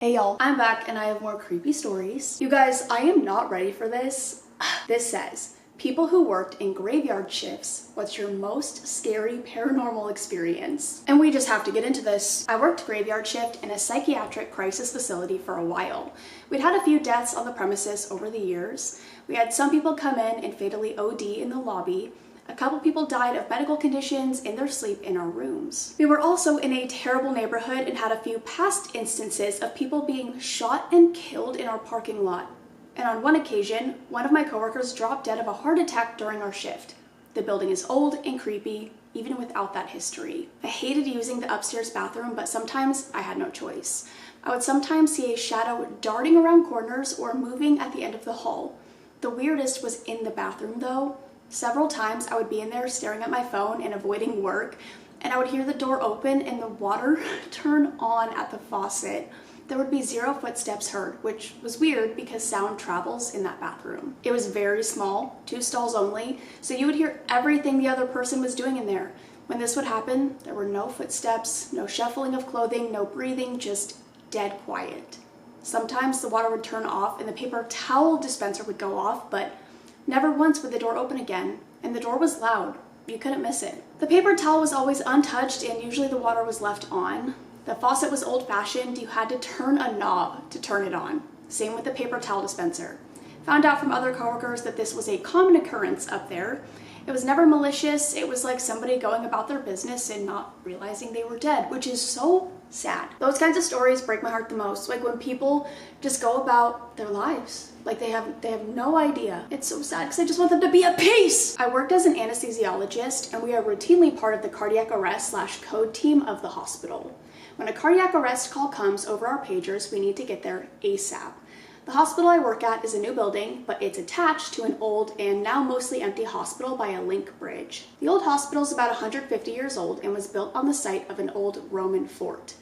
Hey y'all, I'm back and I have more creepy stories. You guys, I am not ready for this. This says, people who worked in graveyard shifts, what's your most scary paranormal experience? And we just have to get into this. I worked graveyard shift in a psychiatric crisis facility for a while. We'd had a few deaths on the premises over the years. We had some people come in and fatally OD in the lobby. A couple people died of medical conditions in their sleep in our rooms. We were also in a terrible neighborhood and had a few past instances of people being shot and killed in our parking lot. And on one occasion, one of my coworkers dropped dead of a heart attack during our shift. The building is old and creepy, even without that history. I hated using the upstairs bathroom, but sometimes I had no choice. I would sometimes see a shadow darting around corners or moving at the end of the hall. The weirdest was in the bathroom though. Several times I would be in there staring at my phone and avoiding work, and I would hear the door open and the water turn on at the faucet. There would be 0 footsteps heard, which was weird because sound travels in that bathroom. It was very small, 2 stalls only, so you would hear everything the other person was doing in there. When this would happen, there were no footsteps, no shuffling of clothing, no breathing, just dead quiet. Sometimes the water would turn off and the paper towel dispenser would go off, but never once would the door open again, and the door was loud. You couldn't miss it. The paper towel was always untouched and usually the water was left on. The faucet was old-fashioned. You had to turn a knob to turn it on. Same with the paper towel dispenser. Found out from other coworkers that this was a common occurrence up there. It was never malicious. It was like somebody going about their business and not realizing they were dead, which is so sad. Those kinds of stories break my heart the most. Like when people just go about their lives like they have no idea. It's so sad because I just want them to be at peace. I worked as an anesthesiologist and we are routinely part of the cardiac arrest / code team of the hospital. When a cardiac arrest call comes over our pagers, we need to get there ASAP. The hospital I work at is a new building, but it's attached to an old and now mostly empty hospital by a link bridge. The old hospital is about 150 years old and was built on the site of an old Roman fort.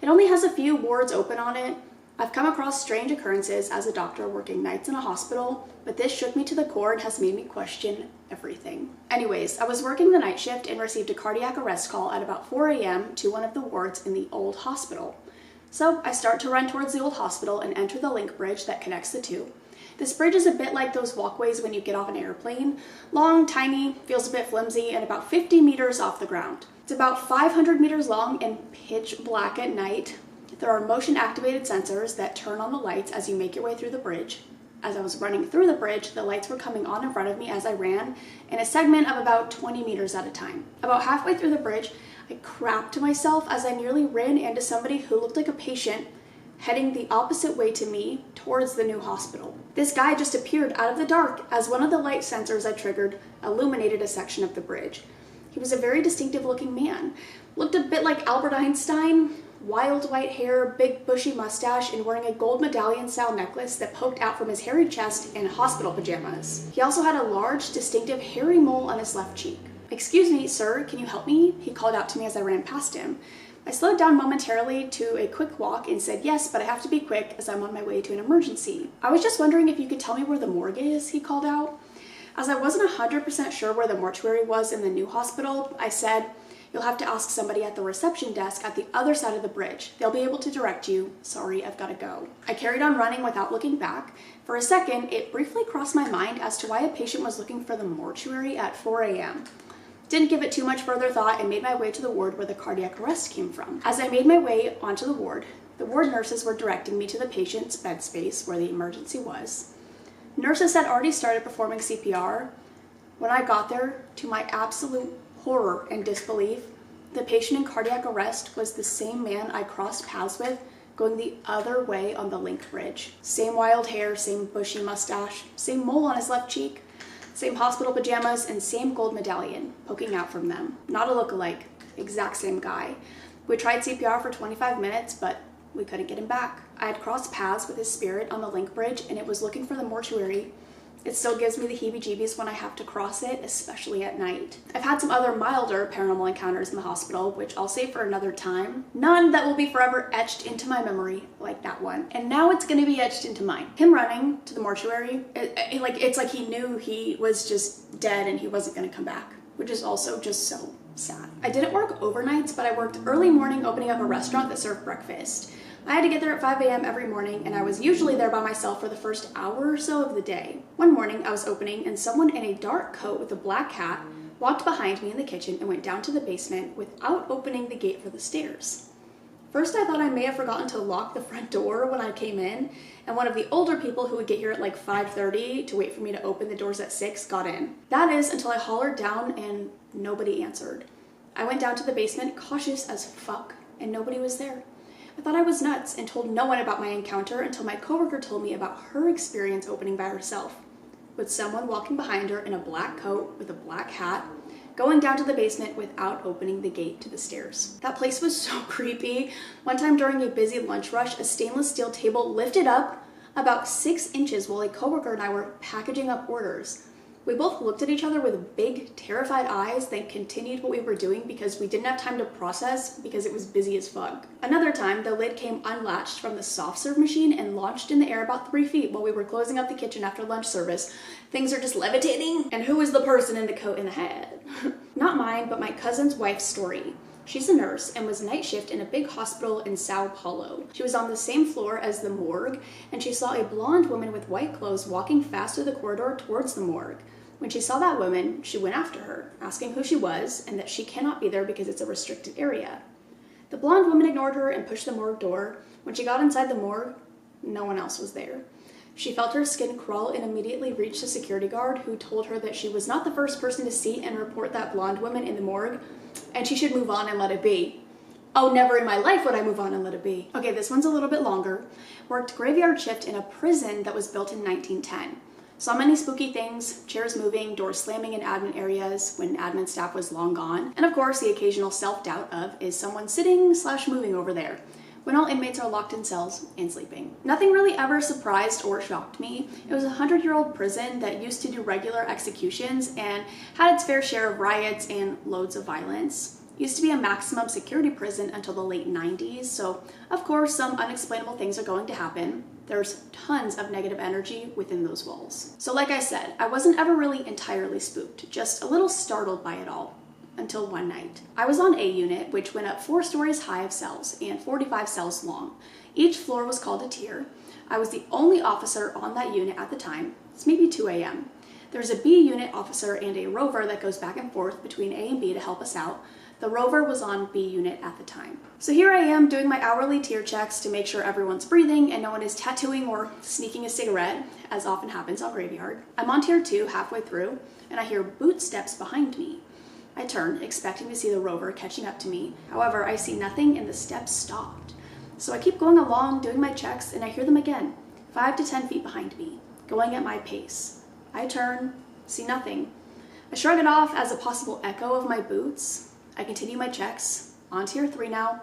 It only has a few wards open on it. I've come across strange occurrences as a doctor working nights in a hospital, but this shook me to the core and has made me question everything. Anyways, I was working the night shift and received a cardiac arrest call at about 4 a.m. to one of the wards in the old hospital. So I start to run towards the old hospital and enter the link bridge that connects the two. This bridge is a bit like those walkways when you get off an airplane. Long, tiny, feels a bit flimsy, and about 50 meters off the ground. It's about 500 meters long and pitch black at night. There are motion-activated sensors that turn on the lights as you make your way through the bridge. As I was running through the bridge, the lights were coming on in front of me as I ran in a segment of about 20 meters at a time. About halfway through the bridge, I crapped myself as I nearly ran into somebody who looked like a patient heading the opposite way to me towards the new hospital. This guy just appeared out of the dark as one of the light sensors I triggered illuminated a section of the bridge. He was a very distinctive looking man. Looked a bit like Albert Einstein. Wild white hair, big bushy mustache, and wearing a gold medallion-style necklace that poked out from his hairy chest and hospital pajamas. He also had a large, distinctive hairy mole on his left cheek. "Excuse me, sir, can you help me?" he called out to me as I ran past him. I slowed down momentarily to a quick walk and said yes, but I have to be quick as I'm on my way to an emergency. "I was just wondering if you could tell me where the morgue is," he called out. As I wasn't 100% sure where the mortuary was in the new hospital, I said, "You'll have to ask somebody at the reception desk at the other side of the bridge. They'll be able to direct you. Sorry, I've got to go." I carried on running without looking back. For a second, it briefly crossed my mind as to why a patient was looking for the mortuary at 4 a.m. Didn't give it too much further thought and made my way to the ward where the cardiac arrest came from. As I made my way onto the ward nurses were directing me to the patient's bed space where the emergency was. Nurses had already started performing CPR. When I got there, to my absolute horror and disbelief, the patient in cardiac arrest was the same man I crossed paths with going the other way on the link bridge. Same wild hair, same bushy mustache, same mole on his left cheek, same hospital pajamas, and same gold medallion poking out from them. Not a look-alike, exact same guy. We tried CPR for 25 minutes, but we couldn't get him back. I had crossed paths with his spirit on the link bridge and it was looking for the mortuary. It still gives me the heebie-jeebies when I have to cross it, especially at night. I've had some other milder paranormal encounters in the hospital, which I'll save for another time. None that will be forever etched into my memory like that one. And now it's gonna be etched into mine. Him running to the mortuary, it's like he knew he was just dead and he wasn't gonna come back, which is also just so sad. I didn't work overnights, but I worked early morning opening up a restaurant that served breakfast. I had to get there at 5 a.m. every morning, and I was usually there by myself for the first hour or so of the day. One morning, I was opening, and someone in a dark coat with a black hat walked behind me in the kitchen and went down to the basement without opening the gate for the stairs. First, I thought I may have forgotten to lock the front door when I came in, and one of the older people who would get here at like 5:30 to wait for me to open the doors at 6 got in. That is until I hollered down and nobody answered. I went down to the basement, cautious as fuck, and nobody was there. I thought I was nuts and told no one about my encounter until my coworker told me about her experience opening by herself, with someone walking behind her in a black coat with a black hat, going down to the basement without opening the gate to the stairs. That place was so creepy. One time during a busy lunch rush, a stainless steel table lifted up about 6 inches while a coworker and I were packaging up orders. We both looked at each other with big, terrified eyes, then continued what we were doing because we didn't have time to process because it was busy as fuck. Another time, the lid came unlatched from the soft serve machine and launched in the air about 3 feet while we were closing up the kitchen after lunch service. Things are just levitating. And who was the person in the coat and the hat? Not mine, but my cousin's wife's story. She's a nurse and was night shift in a big hospital in Sao Paulo. She was on the same floor as the morgue, and she saw a blonde woman with white clothes walking fast through the corridor towards the morgue. When she saw that woman, she went after her, asking who she was and that she cannot be there because it's a restricted area. The blonde woman ignored her and pushed the morgue door. When she got inside the morgue, no one else was there. She felt her skin crawl and immediately reached the security guard, who told her that she was not the first person to see and report that blonde woman in the morgue, and she should move on and let it be. Oh, never in my life would I move on and let it be. Okay, this one's a little bit longer. Worked graveyard shift in a prison that was built in 1910. Saw many spooky things, chairs moving, doors slamming in admin areas when admin staff was long gone, and of course the occasional self-doubt of, is someone sitting/moving over there, when all inmates are locked in cells and sleeping. Nothing really ever surprised or shocked me. It was a 100-year-old prison that used to do regular executions and had its fair share of riots and loads of violence. Used to be a maximum security prison until the late 90s, so of course some unexplainable things are going to happen. There's tons of negative energy within those walls. So like I said, I wasn't ever really entirely spooked, just a little startled by it all, until one night. I was on A unit, which went up 4 stories high of cells and 45 cells long. Each floor was called a tier. I was the only officer on that unit at the time. It's maybe 2 a.m. There's a B unit officer and a rover that goes back and forth between A and B to help us out. The rover was on B unit at the time. So here I am doing my hourly tier checks to make sure everyone's breathing and no one is tattooing or sneaking a cigarette, as often happens on graveyard. I'm on tier 2 halfway through, and I hear boot steps behind me. I turn, expecting to see the rover catching up to me. However, I see nothing and the steps stopped. So I keep going along, doing my checks, and I hear them again, 5 to 10 feet behind me, going at my pace. I turn, see nothing. I shrug it off as a possible echo of my boots. I continue my checks, on tier 3 now.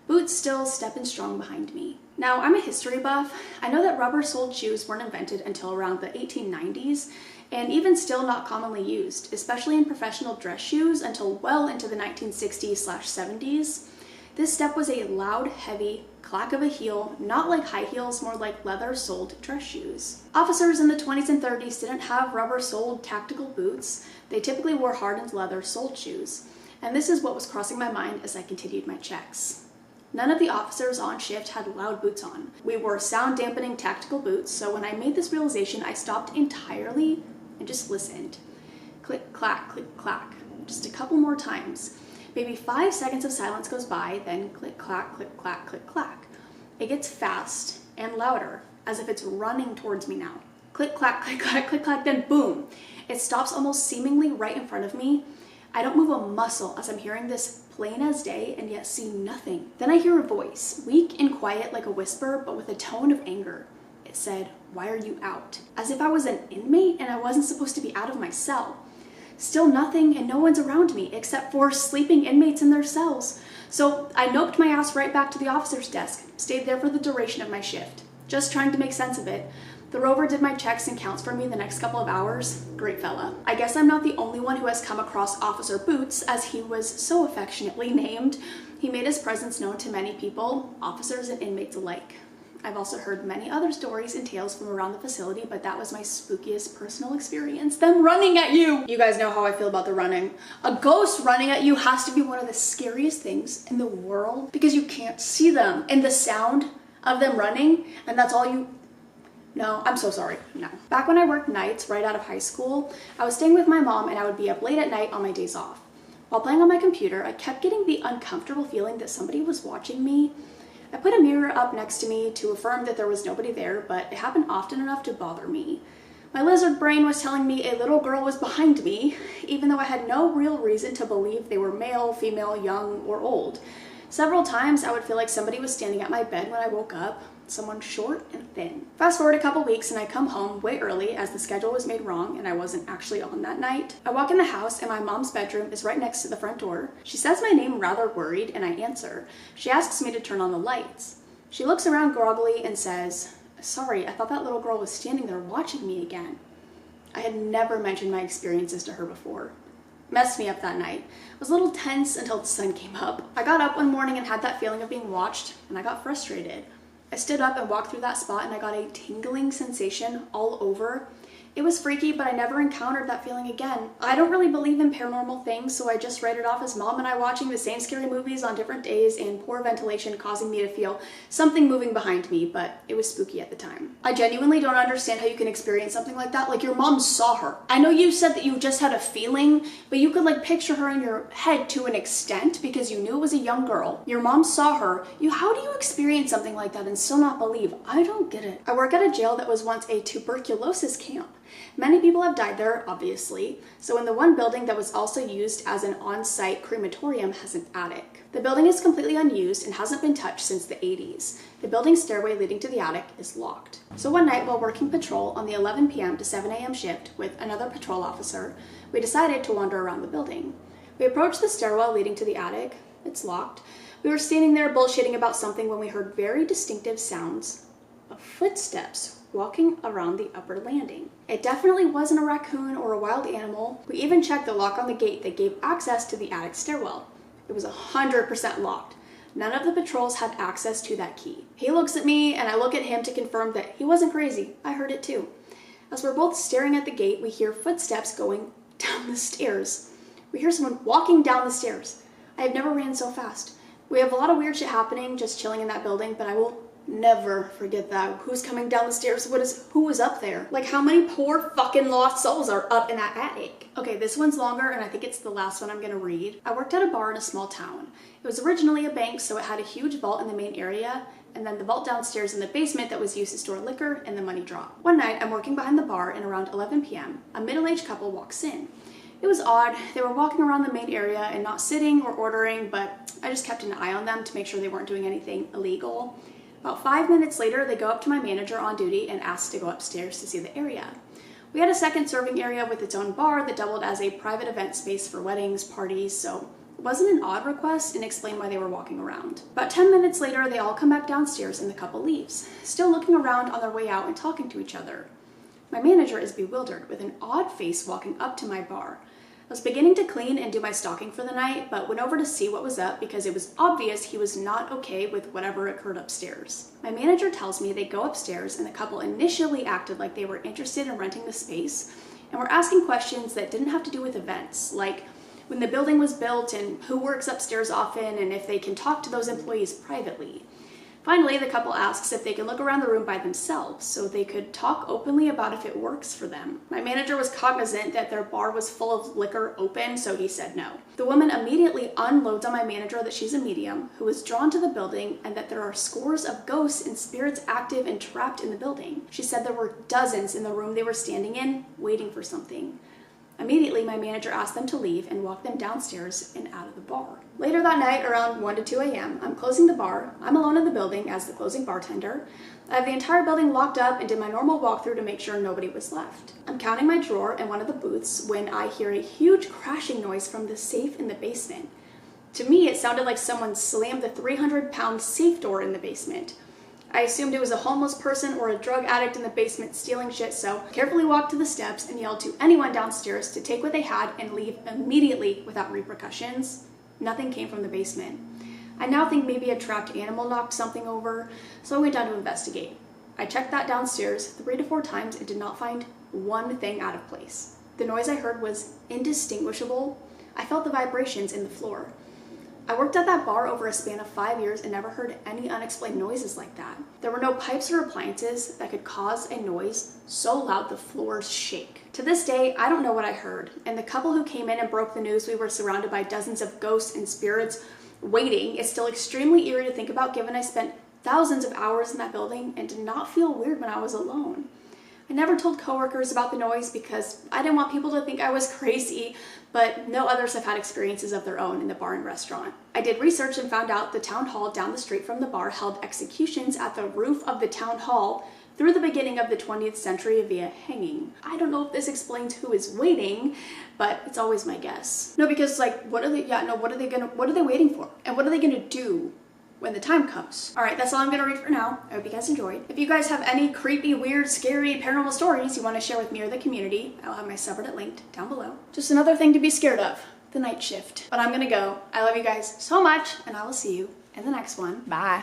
Boots still stepping strong behind me. Now, I'm a history buff. I know that rubber-soled shoes weren't invented until around the 1890s, and even still not commonly used, especially in professional dress shoes until well into the 1960s/70s. This step was a loud, heavy clack of a heel, not like high heels, more like leather-soled dress shoes. Officers in the 20s and 30s didn't have rubber-soled tactical boots. They typically wore hardened leather-soled shoes. And this is what was crossing my mind as I continued my checks. None of the officers on shift had loud boots on. We wore sound-dampening tactical boots, so when I made this realization, I stopped entirely and just listened. Click, clack, click, clack. Just a couple more times. Maybe 5 seconds of silence goes by, then click, clack, click, clack, click, clack. It gets fast and louder, as if it's running towards me now. Click, clack, click, clack, click, clack, then boom. It stops almost seemingly right in front of me. I don't move a muscle as I'm hearing this plain as day and yet see nothing. Then I hear a voice, weak and quiet like a whisper, but with a tone of anger. It said, "Why are you out?" As if I was an inmate and I wasn't supposed to be out of my cell. Still nothing and no one's around me except for sleeping inmates in their cells. So I noped my ass right back to the officer's desk, stayed there for the duration of my shift, just trying to make sense of it. The rover did my checks and counts for me the next couple of hours. Great fella. I guess I'm not the only one who has come across Officer Boots, as he was so affectionately named. He made his presence known to many people, officers and inmates alike. I've also heard many other stories and tales from around the facility, but that was my spookiest personal experience. Them running at you! You guys know how I feel about the running. A ghost running at you has to be one of the scariest things in the world because you can't see them. And the sound of them running, and that's all you... No, I'm so sorry, no. Back when I worked nights right out of high school, I was staying with my mom and I would be up late at night on my days off. While playing on my computer, I kept getting the uncomfortable feeling that somebody was watching me. I put a mirror up next to me to affirm that there was nobody there, but it happened often enough to bother me. My lizard brain was telling me a little girl was behind me, even though I had no real reason to believe they were male, female, young, or old. Several times I would feel like somebody was standing at my bed when I woke up, someone short and thin. Fast forward a couple weeks and I come home way early as the schedule was made wrong and I wasn't actually on that night. I walk in the house and my mom's bedroom is right next to the front door. She says my name rather worried and I answer. She asks me to turn on the lights. She looks around groggily and says, "Sorry, I thought that little girl was standing there watching me again." I had never mentioned my experiences to her before. Messed me up that night. I was a little tense until the sun came up. I got up one morning and had that feeling of being watched and I got frustrated. I stood up and walked through that spot and I got a tingling sensation all over. It was freaky, but I never encountered that feeling again. I don't really believe in paranormal things, so I just write it off as mom and I watching the same scary movies on different days and poor ventilation causing me to feel something moving behind me, but it was spooky at the time. I genuinely don't understand how you can experience something like that. Like, your mom saw her. I know you said that you just had a feeling, but you could like picture her in your head to an extent because you knew it was a young girl. Your mom saw her. How do you experience something like that and still not believe? I don't get it. I work at a jail that was once a tuberculosis camp. Many people have died there, obviously, so in the one building that was also used as an on-site crematorium has an attic. The building is completely unused and hasn't been touched since the 80s. The building's stairway leading to the attic is locked. So one night while working patrol on the 11 p.m. to 7 a.m. shift with another patrol officer, we decided to wander around the building. We approached the stairwell leading to the attic. It's locked. We were standing there bullshitting about something when we heard very distinctive sounds of footsteps walking around the upper landing. It definitely wasn't a raccoon or a wild animal. We even checked the lock on the gate that gave access to the attic stairwell. It was 100% locked. None of the patrols had access to that key. He looks at me and I look at him to confirm that he wasn't crazy. I heard it too. As we're both staring at the gate, we hear footsteps going down the stairs. We hear someone walking down the stairs. I have never ran so fast. We have a lot of weird shit happening just chilling in that building, but I will never forget that. Who's coming down the stairs? Who was up there? Like, how many poor fucking lost souls are up in that attic? Okay, this one's longer and I think it's the last one I'm gonna read. I worked at a bar in a small town. It was originally a bank, so it had a huge vault in the main area and then the vault downstairs in the basement that was used to store liquor and the money draw. One night, I'm working behind the bar and around 11 p.m., a middle-aged couple walks in. It was odd. They were walking around the main area and not sitting or ordering, but I just kept an eye on them to make sure they weren't doing anything illegal. About 5 minutes later, they go up to my manager on duty and ask to go upstairs to see the area. We had a second serving area with its own bar that doubled as a private event space for weddings, parties, so it wasn't an odd request and explained why they were walking around. About 10 minutes later, they all come back downstairs and the couple leaves, still looking around on their way out and talking to each other. My manager is bewildered with an odd face walking up to my bar. I was beginning to clean and do my stocking for the night, but went over to see what was up because it was obvious he was not okay with whatever occurred upstairs. My manager tells me they go upstairs and the couple initially acted like they were interested in renting the space and were asking questions that didn't have to do with events, like when the building was built and who works upstairs often and if they can talk to those employees privately. Finally, the couple asks if they can look around the room by themselves so they could talk openly about if it works for them. My manager was cognizant that their bar was full of liquor open, so he said no. The woman immediately unloads on my manager that she's a medium who was drawn to the building and that there are scores of ghosts and spirits active and trapped in the building. She said there were dozens in the room they were standing in, waiting for something. Immediately, my manager asked them to leave and walk them downstairs and out of the bar. Later that night, around 1 to 2 a.m., I'm closing the bar. I'm alone in the building as the closing bartender. I have the entire building locked up and did my normal walkthrough to make sure nobody was left. I'm counting my drawer in one of the booths when I hear a huge crashing noise from the safe in the basement. To me, it sounded like someone slammed the 300-pound safe door in the basement. I assumed it was a homeless person or a drug addict in the basement stealing shit, so I carefully walked to the steps and yelled to anyone downstairs to take what they had and leave immediately without repercussions. Nothing came from the basement. I now think maybe a trapped animal knocked something over, so I went down to investigate. I checked that downstairs 3 to 4 times and did not find one thing out of place. The noise I heard was indistinguishable. I felt the vibrations in the floor. I worked at that bar over a span of 5 years and never heard any unexplained noises like that. There were no pipes or appliances that could cause a noise so loud the floors shake. To this day, I don't know what I heard, and the couple who came in and broke the news we were surrounded by dozens of ghosts and spirits waiting is still extremely eerie to think about, given I spent thousands of hours in that building and did not feel weird when I was alone. I never told coworkers about the noise because I didn't want people to think I was crazy, but no others have had experiences of their own in the bar and restaurant. I did research and found out the town hall down the street from the bar held executions at the roof of the town hall through the beginning of the 20th century via hanging. I don't know if this explains who is waiting, but it's always my guess. No, because like, what are they waiting for? And what are they gonna do when the time comes? All right, that's all I'm gonna read for now. I hope you guys enjoyed. If you guys have any creepy, weird, scary, paranormal stories you wanna share with me or the community, I'll have my subreddit linked down below. Just another thing to be scared of, the night shift. But I'm gonna go. I love you guys so much, and I will see you in the next one. Bye.